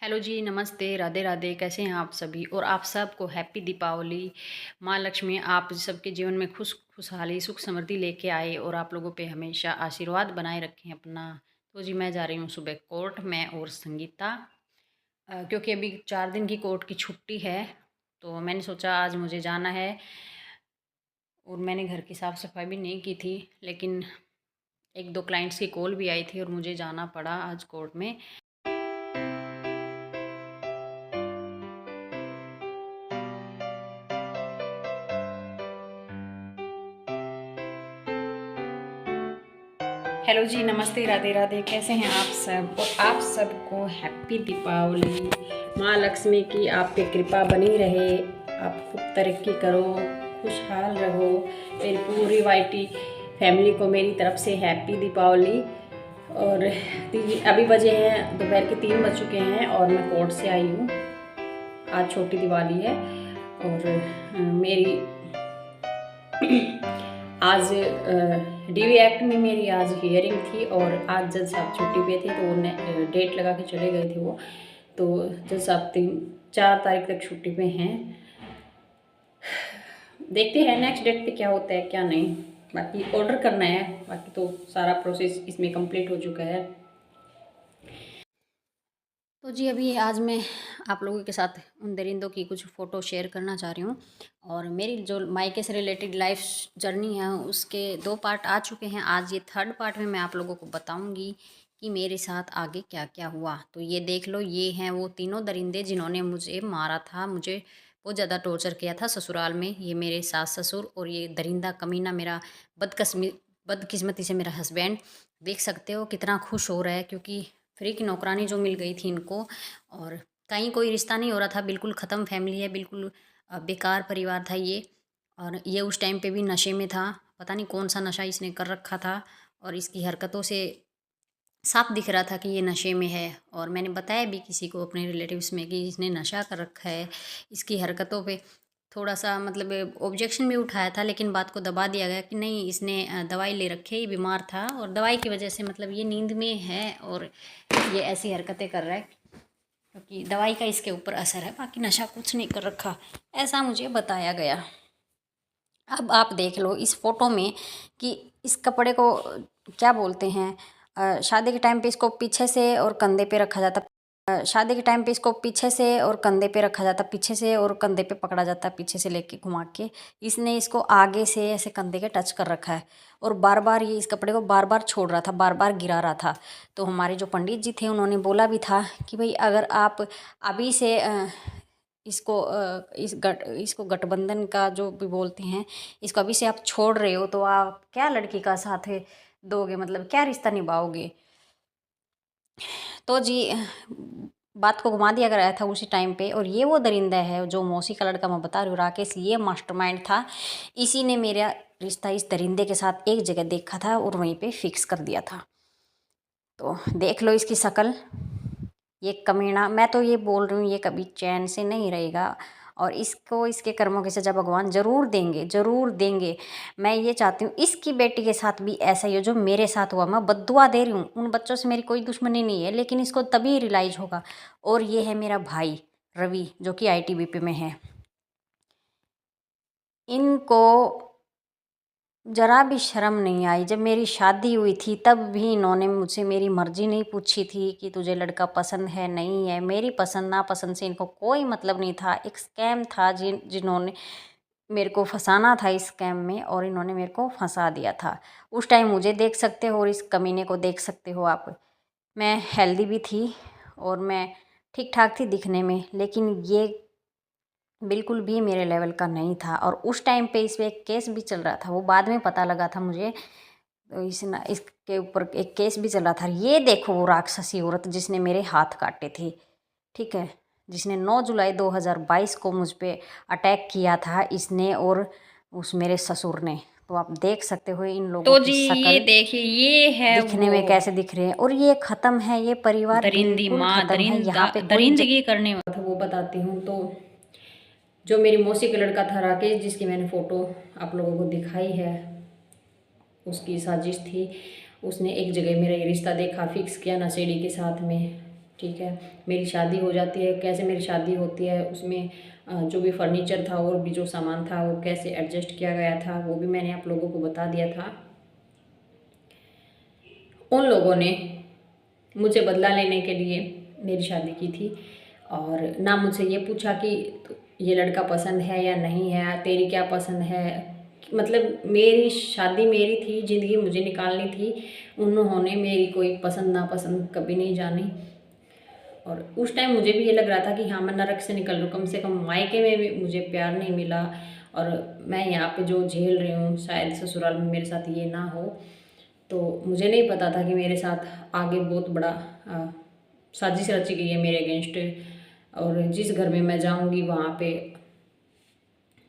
Hello जी, नमस्ते, राधे राधे। कैसे हैं आप सभी? और आप सबको हैप्पी दीपावली। माँ लक्ष्मी आप सबके जीवन में खुशहाली, सुख समृद्धि लेके आए और आप लोगों पे हमेशा आशीर्वाद बनाए रखें अपना। तो जी मैं जा रही हूँ सुबह कोर्ट में और संगीता, क्योंकि अभी 4 दिन की कोर्ट की छुट्टी है, तो मैंने सोचा आज मुझे जाना है। और मैंने घर की साफ़ सफाई भी नहीं की थी, लेकिन 1-2 क्लाइंट्स की कॉल भी आई थी और मुझे जाना पड़ा आज कोर्ट में। हेलो जी, नमस्ते, राधे राधे। कैसे हैं आप सब? और आप सबको हैप्पी दीपावली। माँ लक्ष्मी की आप पे कृपा बनी रहे, आप खूब तरक्की करो, खुशहाल रहो। मेरी पूरी वाईटी फैमिली को मेरी तरफ से हैप्पी दीपावली। और अभी बजे हैं दोपहर के 3 बज चुके हैं और मैं कोर्ट से आई हूँ। आज छोटी दिवाली है और मेरी आज डीवी एक्ट में मेरी आज हियरिंग थी और आज जज साहब छुट्टी पे थे, तो उन्हें डेट लगा के चले गए थे वो। तो जज साहब 4 तारीख तक छुट्टी पे हैं। देखते हैं नेक्स्ट डेट पे क्या होता है क्या नहीं। बाकी ऑर्डर करना है, बाकी तो सारा प्रोसेस इसमें कंप्लीट हो चुका है। तो जी अभी आज मैं आप लोगों के साथ उन दरिंदों की कुछ फ़ोटो शेयर करना चाह रही हूँ। और मेरी जो मायके से रिलेटेड लाइफ जर्नी है उसके 2 पार्ट आ चुके हैं। आज ये 3rd पार्ट में मैं आप लोगों को बताऊँगी कि मेरे साथ आगे क्या क्या हुआ। तो ये देख लो, ये हैं वो तीनों दरिंदे जिन्होंने मुझे मारा था, मुझे बहुत ज़्यादा टॉर्चर किया था ससुराल में। ये मेरे सास ससुर और ये दरिंदा कमीना मेरा बदकिस्मती से मेरा हस्बैंड। देख सकते हो कितना खुश हो रहा है, क्योंकि फ्री की नौकरानी जो मिल गई थी इनको। और कहीं कोई रिश्ता नहीं हो रहा था, बिल्कुल ख़त्म फैमिली है, बिल्कुल बेकार परिवार था ये। और ये उस टाइम पे भी नशे में था, पता नहीं कौन सा नशा इसने कर रखा था। और इसकी हरकतों से साफ दिख रहा था कि ये नशे में है। और मैंने बताया भी किसी को अपने रिलेटिव्स में कि इसने नशा कर रखा है। इसकी हरकतों पे थोड़ा सा मतलब ऑब्जेक्शन भी उठाया था, लेकिन बात को दबा दिया गया कि नहीं, इसने दवाई ले रखी है, ये बीमार था और दवाई की वजह से मतलब ये नींद में है और ये ऐसी हरकतें कर रहा है क्योंकि दवाई का इसके ऊपर असर है, बाकी नशा कुछ नहीं कर रखा, ऐसा मुझे बताया गया। अब आप देख लो इस फोटो में कि इस कपड़े को क्या बोलते हैं। शादी के टाइम पे इसको पीछे से और कंधे पे रखा जाता। शादी के टाइम पे इसको पीछे से और कंधे पे रखा जाता, पीछे से और कंधे पे पकड़ा जाता, पीछे से लेके घुमा के। इसने इसको आगे से ऐसे कंधे के टच कर रखा है और बार बार ये इस कपड़े को बार बार छोड़ रहा था, बार बार गिरा रहा था। तो हमारे जो पंडित जी थे उन्होंने बोला भी था कि भाई अगर आप अभी से इसको गठबंधन का जो भी बोलते हैं, इसको अभी से आप छोड़ रहे हो तो आप क्या लड़की का साथ दोगे, मतलब क्या रिश्ता निभाओगे। तो जी बात को घुमा दिया गया था उसी टाइम पे। और ये वो दरिंदा है जो मौसी का लड़का मैं बता रही हूँ, राकेश, ये मास्टरमाइंड था। इसी ने मेरा रिश्ता इस दरिंदे के साथ एक जगह देखा था और वहीं पे फिक्स कर दिया था। तो देख लो इसकी शक्ल, ये कमीना। मैं तो ये बोल रही हूँ ये कभी चैन से नहीं रहेगा और इसको इसके कर्मों की सजा भगवान ज़रूर देंगे, ज़रूर देंगे। मैं ये चाहती हूँ इसकी बेटी के साथ भी ऐसा ही हो जो मेरे साथ हुआ। मैं बद्दुआ दे रही हूँ, उन बच्चों से मेरी कोई दुश्मनी नहीं है, लेकिन इसको तभी रियलाइज होगा। और ये है मेरा भाई रवि जो कि आईटीबीपी में है। इनको ज़रा भी शर्म नहीं आई। जब मेरी शादी हुई थी तब भी इन्होंने मुझसे मेरी मर्ज़ी नहीं पूछी थी कि तुझे लड़का पसंद है नहीं है। मेरी पसंद नापसंद से इनको कोई मतलब नहीं था। एक स्कैम था जिन्होंने मेरे को फंसाना था इस स्कैम में, और इन्होंने मेरे को फंसा दिया था। उस टाइम मुझे देख सकते हो और इस कमीने को देख सकते हो आप। मैं हेल्दी भी थी और मैं ठीक ठाक थी दिखने में, लेकिन ये बिल्कुल भी मेरे लेवल का नहीं था। और उस टाइम पे इस पे एक केस भी चल रहा था, वो बाद में पता लगा था मुझे। तो इसके ऊपर एक केस भी चल रहा था। ये देखो वो राक्षसी औरत जिसने मेरे हाथ काटे थे, ठीक है, जिसने 9 जुलाई 2022 को मुझ पे अटैक किया था इसने और उस मेरे ससुर ने। तो आप देख सकते हो इन लोगों तो की जी ये शक्ल देखिए, ये है दिखने वो में कैसे दिख रहे हैं। और ये ख़त्म है, ये परिवार दरिंदी बिल्कुल माँ, ख़त्म है, यहाँ पे कोई दरिंदगी करने था वो बताती हूँ। तो जो मेरी मौसी का लड़का था राकेश, जिसकी मैंने फ़ोटो आप लोगों को दिखाई है, उसकी साजिश थी। उसने एक जगह मेरा ये रिश्ता देखा, फिक्स किया नशेड़ी के साथ में। ठीक है। मेरी शादी हो जाती है, कैसे मेरी शादी होती है, उसमें जो भी फर्नीचर था और भी जो सामान था वो कैसे एडजस्ट किया गया था, वो भी मैंने आप लोगों को बता दिया था। उन लोगों ने मुझे बदला लेने के लिए मेरी शादी की थी और ना मुझसे ये पूछा कि ये लड़का पसंद है या नहीं है, तेरी क्या पसंद है। मतलब मेरी शादी मेरी थी, ज़िंदगी मुझे निकालनी थी। उन्होंने मेरी कोई पसंद नापसंद कभी नहीं जानी। और उस टाइम मुझे भी ये लग रहा था कि हाँ, मैं नरक से निकल रहा हूँ, कम से कम मायके में भी मुझे प्यार नहीं मिला और मैं यहाँ पे जो झेल रही हूँ शायद ससुराल में मेरे साथ ये ना हो। तो मुझे नहीं पता था कि मेरे साथ आगे बहुत बड़ा साजिश रची गई है मेरे अगेंस्ट। और जिस घर में मैं जाऊँगी वहाँ पे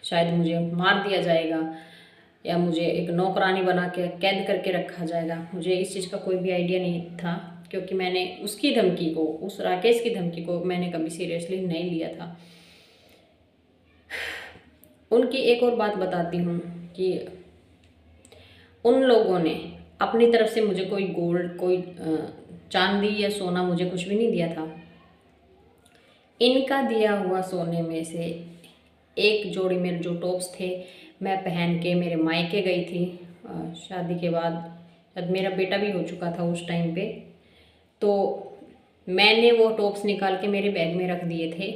शायद मुझे मार दिया जाएगा या मुझे एक नौकरानी बना के कैद करके रखा जाएगा। मुझे इस चीज़ का कोई भी आइडिया नहीं था, क्योंकि मैंने उसकी धमकी को, उस राकेश की धमकी को मैंने कभी सीरियसली नहीं लिया था। उनकी एक और बात बताती हूँ कि उन लोगों ने अपनी तरफ से मुझे कोई गोल्ड, कोई चांदी या सोना मुझे कुछ भी नहीं दिया था। इनका दिया हुआ सोने में से एक जोड़ी मेरे जो टॉप्स थे मैं पहन के मेरे मायके गई थी शादी के बाद। जब मेरा बेटा भी हो चुका था उस टाइम पे, तो मैंने वो टॉप्स निकाल के मेरे बैग में रख दिए थे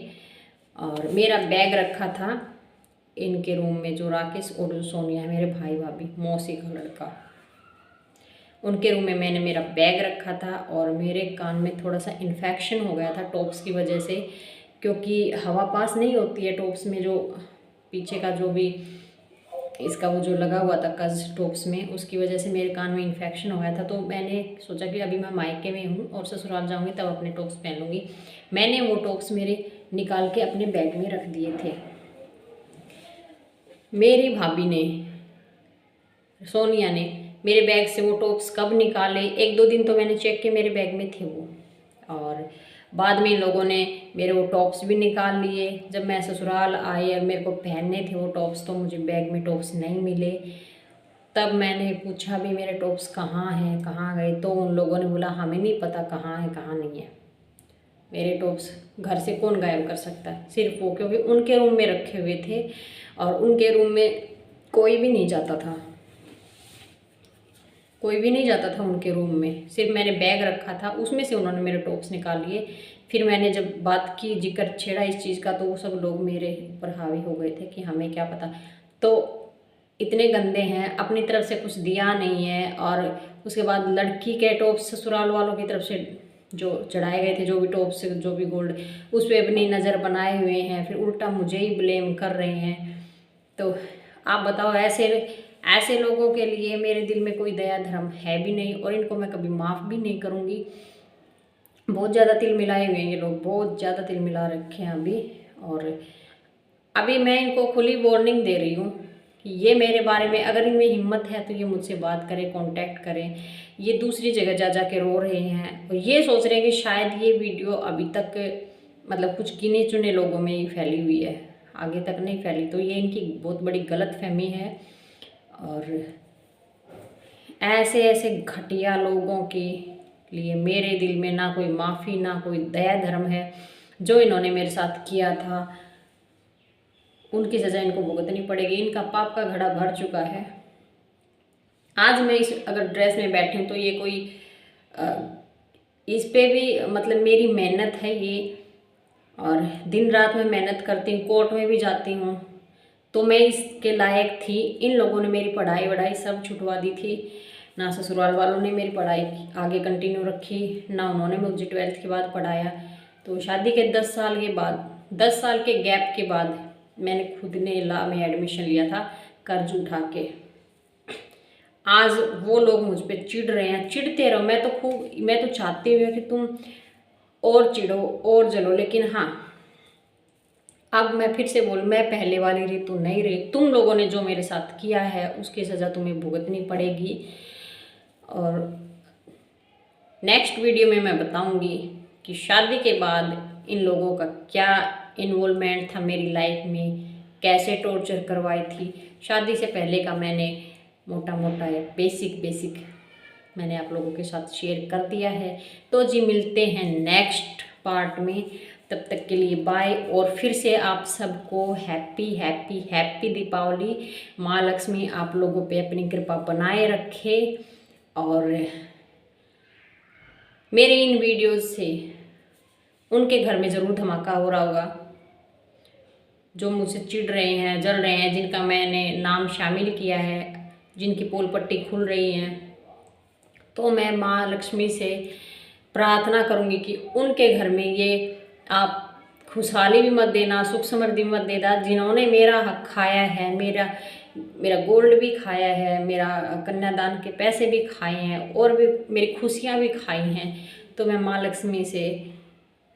और मेरा बैग रखा था इनके रूम में, जो राकेश और जो सोनिया है मेरे भाई भाभी मौसी का लड़का, उनके रूम में मैंने मेरा बैग रखा था। और मेरे कान में थोड़ा सा इन्फेक्शन हो गया था टॉप्स की वजह से, क्योंकि हवा पास नहीं होती है टॉप्स में, जो पीछे का जो भी इसका वो जो लगा हुआ था कज टॉप्स में, उसकी वजह से मेरे कान में इन्फेक्शन हो गया था। तो मैंने सोचा कि अभी मैं मायके में हूँ और ससुराल जाऊँगी तब अपने टॉप्स पहन लूँगी। मैंने वो टॉप्स मेरे निकाल के अपने बैग में रख दिए थे। मेरी भाभी ने, सोनिया ने, मेरे बैग से वो टॉप्स कब निकाले, एक दो दिन तो मैंने चेक किया मेरे बैग में थे वो, और बाद में इन लोगों ने मेरे वो टॉप्स भी निकाल लिए। जब मैं ससुराल आई और मेरे को पहनने थे वो टॉप्स तो मुझे बैग में टॉप्स नहीं मिले। तब मैंने पूछा भी मेरे टॉप्स कहाँ हैं, कहाँ गए, तो उन लोगों ने बोला हमें नहीं पता कहाँ है कहाँ नहीं है। मेरे टॉप्स घर से कौन गायब कर सकता है, सिर्फ वो, क्योंकि उनके रूम में रखे हुए थे और उनके रूम में कोई भी नहीं जाता था, कोई भी नहीं जाता था उनके रूम में। सिर्फ मैंने बैग रखा था, उसमें से उन्होंने मेरे टॉप्स निकाल लिए। फिर मैंने जब बात की, जिक्र छेड़ा इस चीज़ का, तो वो सब लोग मेरे ऊपर हावी हो गए थे कि हमें क्या पता। तो इतने गंदे हैं, अपनी तरफ से कुछ दिया नहीं है और उसके बाद लड़की के टॉप्स ससुराल वालों की तरफ से जो चढ़ाए गए थे, जो भी टॉप्स, जो भी गोल्ड, उस पर अपनी नज़र बनाए हुए हैं, फिर उल्टा मुझे ही ब्लेम कर रहे हैं। तो आप बताओ, ऐसे लोगों के लिए मेरे दिल में कोई दया धर्म है भी नहीं और इनको मैं कभी माफ़ भी नहीं करूँगी। बहुत ज़्यादा तिल मिलाए हुए हैं ये लोग, बहुत ज़्यादा तिल मिला रखे हैं अभी। और अभी मैं इनको खुली वार्निंग दे रही हूँ कि ये मेरे बारे में, अगर इनमें हिम्मत है तो ये मुझसे बात करें, कांटेक्ट करें। ये दूसरी जगह जा जा के रो रहे हैं और ये सोच रहे हैं कि शायद ये वीडियो अभी तक मतलब कुछ गिने चुने लोगों में ही फैली हुई है, आगे तक नहीं फैली। तो ये इनकी बहुत बड़ी गलतफहमी है। और ऐसे ऐसे घटिया लोगों के लिए मेरे दिल में ना कोई माफ़ी, ना कोई दया धर्म है। जो इन्होंने मेरे साथ किया था उनकी सज़ा इनको भुगतनी पड़ेगी। इनका पाप का घड़ा भर चुका है। आज मैं इस अगर ड्रेस में बैठी हूँ तो ये कोई इस पे भी मतलब मेरी मेहनत है ये, और दिन रात में मेहनत करती हूँ, कोर्ट में भी जाती हूँ, तो मैं इसके लायक थी। इन लोगों ने मेरी पढ़ाई वढ़ाई सब छुटवा दी थी। ना ससुराल वालों ने मेरी पढ़ाई आगे कंटिन्यू रखी, ना उन्होंने मुझे 12th के बाद पढ़ाया। तो शादी के 10 साल के बाद, 10 साल के गैप के बाद मैंने खुद ने लॉ में एडमिशन लिया था कर्ज उठा के। आज वो लोग मुझ पर चिढ़ रहे हैं, चिढ़ते रहो, मैं तो चाहती हूँ कि तुम और चिढ़ो और जलो, लेकिन हाँ, अब मैं फिर से मैं पहले वाली ऋतु नहीं रही। तुम लोगों ने जो मेरे साथ किया है उसकी सज़ा तुम्हें भुगतनी पड़ेगी। और नेक्स्ट वीडियो में मैं बताऊंगी कि शादी के बाद इन लोगों का क्या इन्वॉल्वमेंट था मेरी लाइफ में, कैसे टॉर्चर करवाई थी। शादी से पहले का मैंने मोटा मोटा या बेसिक मैंने आप लोगों के साथ शेयर कर दिया है। तो जी मिलते हैं नेक्स्ट पार्ट में, तब तक के लिए बाय। और फिर से आप सबको हैप्पी हैप्पी हैप्पी दीपावली। माँ लक्ष्मी आप लोगों पे अपनी कृपा बनाए रखे और मेरे इन वीडियोज़ से उनके घर में ज़रूर धमाका हो रहा होगा जो मुझसे चिढ़ रहे हैं, जल रहे हैं, जिनका मैंने नाम शामिल किया है, जिनकी पोल पट्टी खुल रही है। तो मैं माँ लक्ष्मी से प्रार्थना करूँगी कि उनके घर में ये आप खुशहाली भी मत देना, सुख समृद्धि मत देना। जिन्होंने मेरा हक खाया है, मेरा गोल्ड भी खाया है, मेरा कन्यादान के पैसे भी खाए हैं और भी मेरी खुशियाँ भी खाई हैं, तो मैं माँ लक्ष्मी से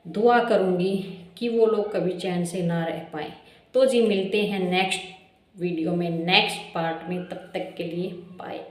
दुआ करूँगी कि वो लोग कभी चैन से ना रह पाएँ। तो जी मिलते हैं नेक्स्ट वीडियो में, नेक्स्ट पार्ट में, तब तक के लिए बाय।